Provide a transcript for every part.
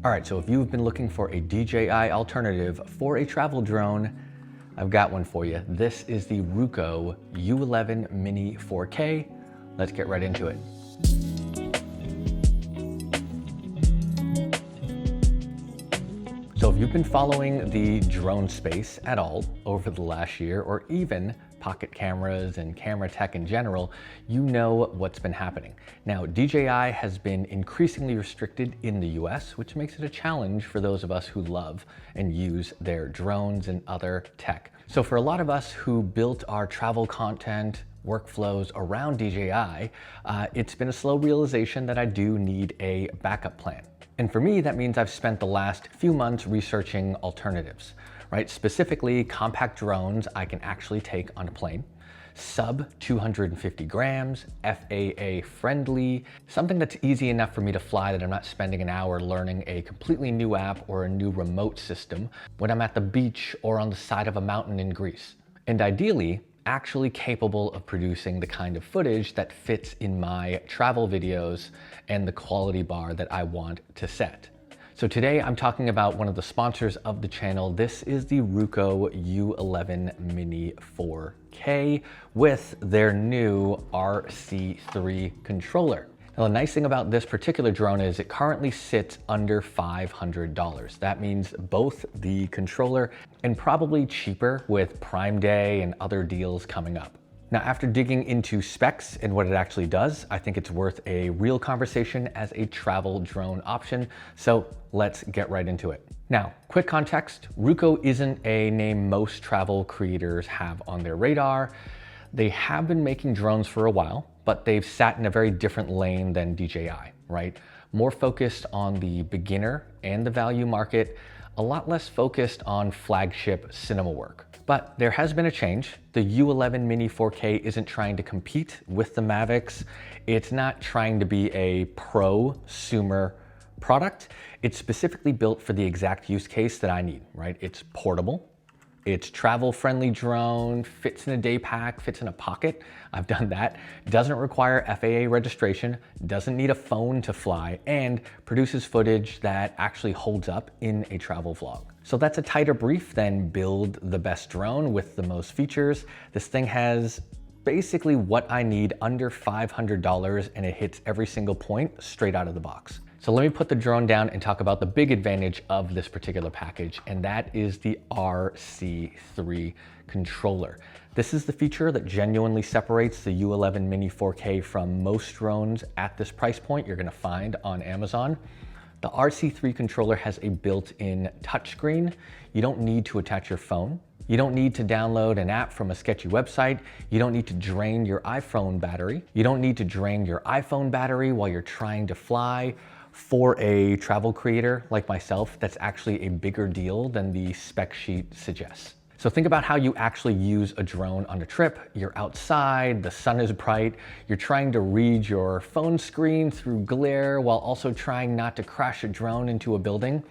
All right, so if you've been looking for a DJI alternative for a travel drone, I've got one for you. This is the Ruko U11MINI 4K. Let's get right into it. So if you've been following the drone space at all over the last year, or even pocket cameras and camera tech in general, you know what's been happening. Now, DJI has been increasingly restricted in the US, which makes it a challenge for those of us who love and use their drones and other tech. So for a lot of us who built our travel content workflows around DJI, it's been a slow realization that I do need a backup plan. And for me, that means I've spent the last few months researching alternatives, right? Specifically, compact drones I can actually take on a plane, sub 250 grams, FAA friendly, something that's easy enough for me to fly that I'm not spending an hour learning a completely new app or a new remote system when I'm at the beach or on the side of a mountain in Greece. And ideally, actually capable of producing the kind of footage that fits in my travel videos and the quality bar that I want to set. So today I'm talking about one of the sponsors of the channel. This is the Ruko U11MINI 4K with their new RC3 controller. Now, the nice thing about this particular drone is it currently sits under $500. That means both the controller and probably cheaper with Prime Day and other deals coming up. Now, after digging into specs and what it actually does, I think it's worth a real conversation as a travel drone option. So let's get right into it. Now, quick context, Ruko isn't a name most travel creators have on their radar. They have been making drones for a while, but they've sat in a very different lane than DJI, right? More focused on the beginner and the value market, a lot less focused on flagship cinema work. But there has been a change. The U11MINI 4K isn't trying to compete with the Mavics. It's not trying to be a prosumer product. It's specifically built for the exact use case that I need, right? It's portable. It's travel-friendly drone, fits in a day pack, fits in a pocket. I've done that. Doesn't require FAA registration, doesn't need a phone to fly, and produces footage that actually holds up in a travel vlog. So that's a tighter brief than build the best drone with the most features. This thing has basically what I need under $500, and it hits every single point straight out of the box. So let me put the drone down and talk about the big advantage of this particular package, and that is the RC3 controller. This is the feature that genuinely separates the U11MINI 4K from most drones at this price point you're gonna find on Amazon. The RC3 controller has a built-in touchscreen. You don't need to attach your phone. You don't need to download an app from a sketchy website. You don't need to drain your iPhone battery. You don't need to drain your iPhone battery while you're trying to fly. For a travel creator like myself, that's actually a bigger deal than the spec sheet suggests. So think about how you actually use a drone on a trip. You're outside, the sun is bright, you're trying to read your phone screen through glare while also trying not to crash a drone into a building.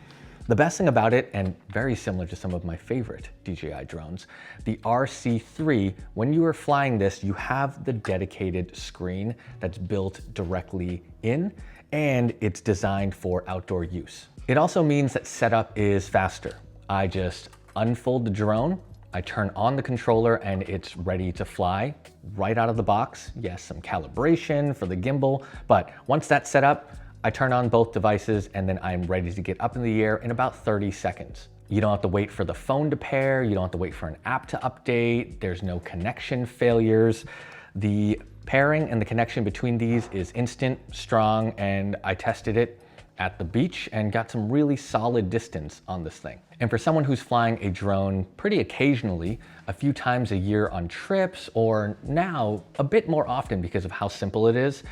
The best thing about it, and very similar to some of my favorite DJI drones, the RC3, when you are flying this, you have the dedicated screen that's built directly in, and it's designed for outdoor use. It also means that setup is faster. I just unfold the drone, I turn on the controller, and it's ready to fly right out of the box. Yes, some calibration for the gimbal, but once that's set up, I turn on both devices and then I'm ready to get up in the air in about 30 seconds. You don't have to wait for the phone to pair, you don't have to wait for an app to update, there's no connection failures. The pairing and the connection between these is instant, strong, and I tested it at the beach and got some really solid distance on this thing. And for someone who's flying a drone pretty occasionally, a few times a year on trips, or now a bit more often because of how simple it is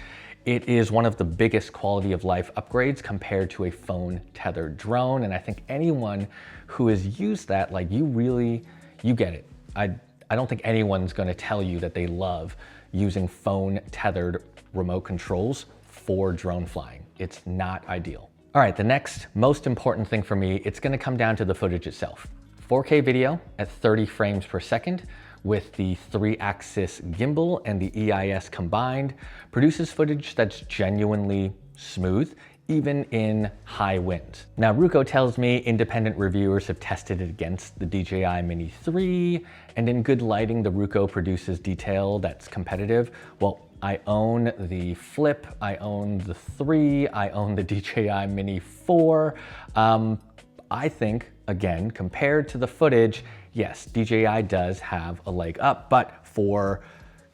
one of the biggest quality of life upgrades compared to a phone tethered drone. And I think anyone who has used that, like you get it. I don't think anyone's gonna tell you that they love using phone tethered remote controls for drone flying. It's not ideal. All right, the next most important thing for me, it's gonna come down to the footage itself. 4K video at 30 frames per second with the 3-axis gimbal and the EIS combined produces footage that's genuinely smooth, even in high winds. Now, Ruko tells me independent reviewers have tested it against the DJI Mini 3, and in good lighting, the Ruko produces detail that's competitive. Well, I own the Flip, I own the 3, I own the DJI Mini 4. I think, again, compared to the footage, yes, DJI does have a leg up, but for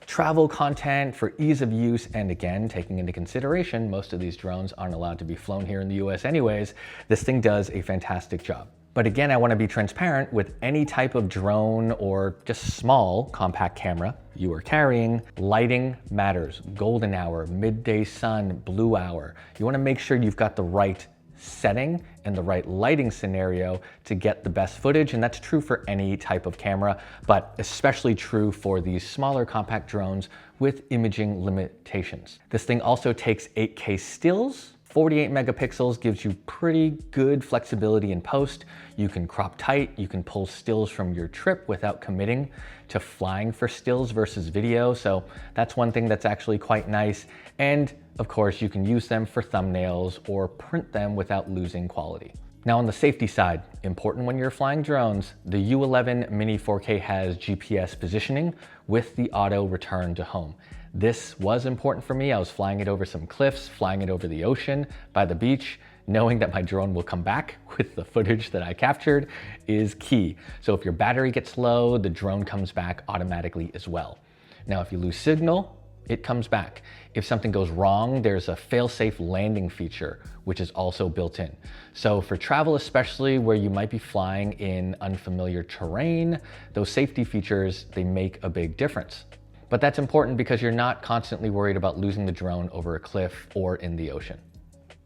travel content, for ease of use, and again, taking into consideration, most of these drones aren't allowed to be flown here in the US anyways, this thing does a fantastic job. But again, I want to be transparent with any type of drone or just small compact camera you are carrying. Lighting matters. Golden hour, midday sun, blue hour. You want to make sure you've got the right setting and the right lighting scenario to get the best footage, and that's true for any type of camera, but especially true for these smaller compact drones with imaging limitations. This thing also takes 8K stills. 48 megapixels gives you pretty good flexibility in post. You can crop tight, you can pull stills from your trip without committing to flying for stills versus video. So that's one thing that's actually quite nice. And of course, you can use them for thumbnails or print them without losing quality. Now on the safety side, important when you're flying drones, the U11MINI 4K has GPS positioning with the auto return to home. This was important for me. I was flying it over some cliffs, flying it over the ocean, by the beach. Knowing that my drone will come back with the footage that I captured is key. So if your battery gets low, the drone comes back automatically as well. Now, if you lose signal, it comes back. If something goes wrong, there's a fail-safe landing feature, which is also built in. So for travel, especially where you might be flying in unfamiliar terrain, those safety features, they make a big difference. But that's important because you're not constantly worried about losing the drone over a cliff or in the ocean.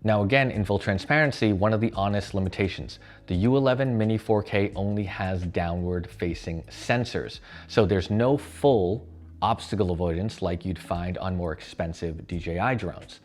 Now again, in full transparency, one of the honest limitations, the U11MINI 4K only has downward facing sensors. So there's no full obstacle avoidance like you'd find on more expensive DJI drones.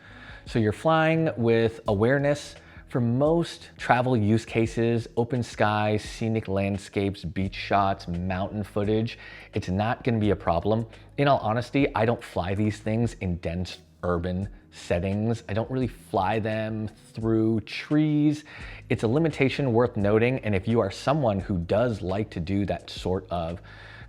So you're flying with awareness. For most travel use cases, open skies, scenic landscapes, beach shots, mountain footage, it's not gonna be a problem. In all honesty, I don't fly these things in dense urban settings. I don't really fly them through trees. It's a limitation worth noting, and if you are someone who does like to do that sort of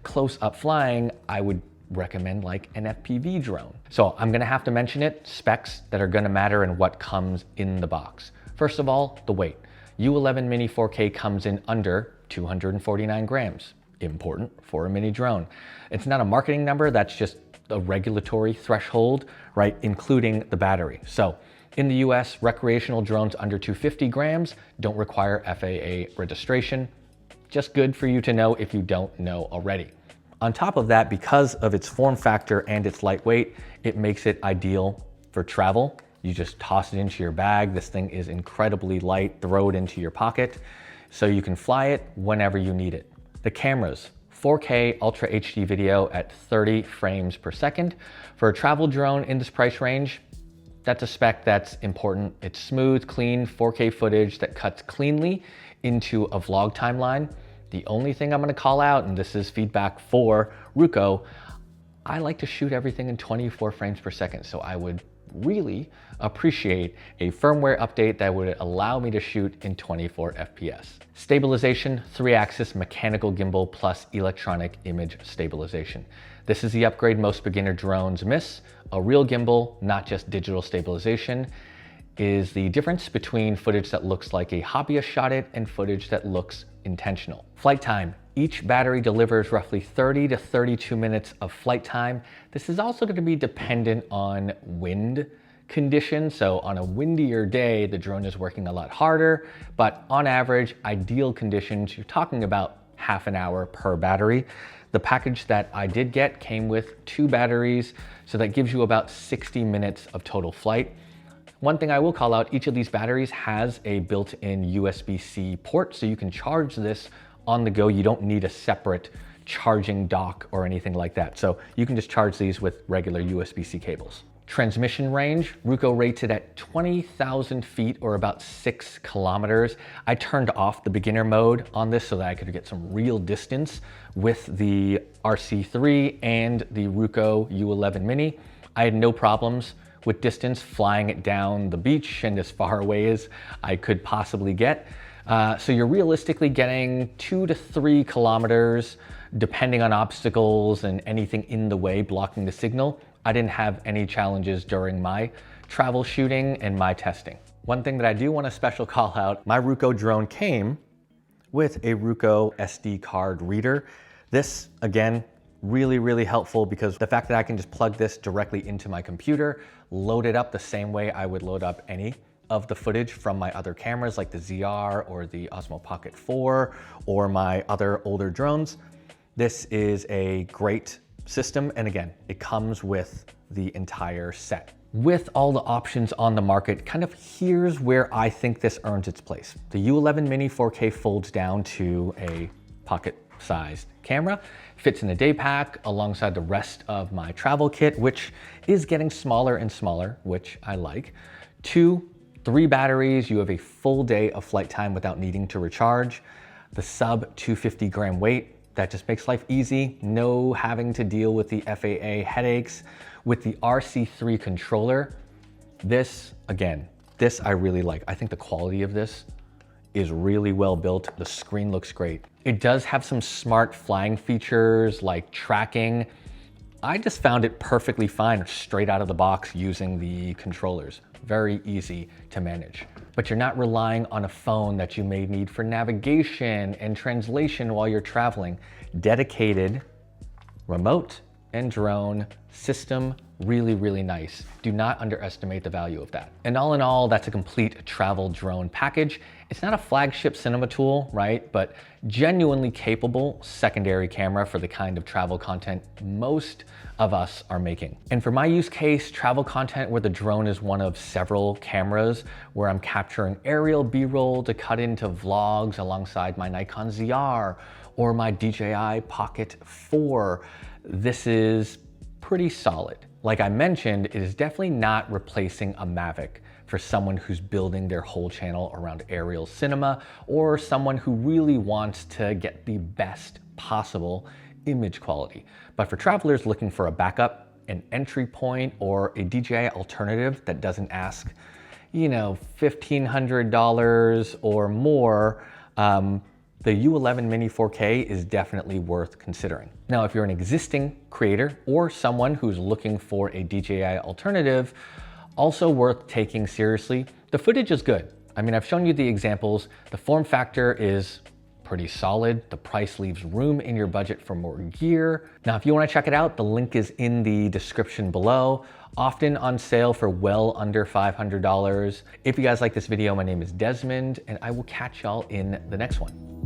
close-up flying, I would recommend like an FPV drone. So I'm gonna have to mention it, specs that are gonna matter and what comes in the box. First of all, the weight. U11MINI 4K comes in under 249 grams. Important for a mini drone. It's not a marketing number, that's just a regulatory threshold, right, including the battery. So in the US, recreational drones under 250 grams don't require FAA registration. Just good for you to know if you don't know already. On top of that, because of its form factor and its lightweight, it makes it ideal for travel. You just toss it into your bag. This thing is incredibly light. Throw it into your pocket so you can fly it whenever you need it. The cameras, 4K Ultra HD video at 30 frames per second. For a travel drone in this price range, that's a spec that's important. It's smooth, clean 4K footage that cuts cleanly into a vlog timeline. The only thing I'm gonna call out, and this is feedback for Ruko, I like to shoot everything in 24 frames per second, so I would really appreciate a firmware update that would allow me to shoot in 24 FPS. Stabilization, 3-axis mechanical gimbal plus electronic image stabilization. This is the upgrade most beginner drones miss. A real gimbal, not just digital stabilization, is the difference between footage that looks like a hobbyist shot it and footage that looks intentional. Flight time. Each battery delivers roughly 30 to 32 minutes of flight time. This is also going to be dependent on wind conditions. So on a windier day, the drone is working a lot harder, but on average, ideal conditions, you're talking about half an hour per battery. The package that I did get came with 2 batteries, so that gives you about 60 minutes of total flight. One thing I will call out, each of these batteries has a built-in USB-C port, so you can charge this on the go. You don't need a separate charging dock or anything like that. So you can just charge these with regular USB-C cables. Transmission range, Ruko rates it at 20,000 feet or about 6 kilometers. I turned off the beginner mode on this so that I could get some real distance with the RC3 and the Ruko U11MINI. I had no problems with distance, flying it down the beach and as far away as I could possibly get. So you're realistically getting 2 to 3 kilometers, depending on obstacles and anything in the way blocking the signal. I didn't have any challenges during my travel shooting and my testing. One thing that I do want to special call out, my Ruko drone came with a Ruko SD card reader. This, again, really helpful because the fact that I can just plug this directly into my computer, load it up the same way I would load up any of the footage from my other cameras like the ZR or the Osmo Pocket 4 or my other older drones. This is a great system, and again, it comes with the entire set. With all the options on the market, kind of here's where I think this earns its place. The U11MINI 4K folds down to a pocket-sized camera, fits in a day pack alongside the rest of my travel kit, which is getting smaller and smaller, which I like. 2, 3 batteries, you have a full day of flight time without needing to recharge. The sub 250 gram weight, that just makes life easy. No having to deal with the FAA headaches. With the RC3 controller, this, again, this I really like. I think the quality of this is really well built. The screen looks great. It does have some smart flying features like tracking. I just found it perfectly fine straight out of the box using the controllers. Very easy to manage. But you're not relying on a phone that you may need for navigation and translation while you're traveling. Dedicated remote and drone system, really nice. Do not underestimate the value of that. And all in all, that's a complete travel drone package. It's not a flagship cinema tool, right? But genuinely capable secondary camera for the kind of travel content most of us are making. And for my use case, travel content where the drone is one of several cameras where I'm capturing aerial B-roll to cut into vlogs alongside my Nikon ZR or my DJI Pocket 4, this is pretty solid. Like I mentioned, it is definitely not replacing a Mavic for someone who's building their whole channel around aerial cinema or someone who really wants to get the best possible image quality. But for travelers looking for a backup, an entry point, or a DJI alternative that doesn't ask, you know, $1,500 or more, the U11MINI 4K is definitely worth considering. Now, if you're an existing creator or someone who's looking for a DJI alternative, also worth taking seriously, the footage is good. I mean, I've shown you the examples. The form factor is pretty solid. The price leaves room in your budget for more gear. Now, if you want to check it out, the link is in the description below. Often on sale for well under $500. If you guys like this video, my name is Desmond, and I will catch y'all in the next one.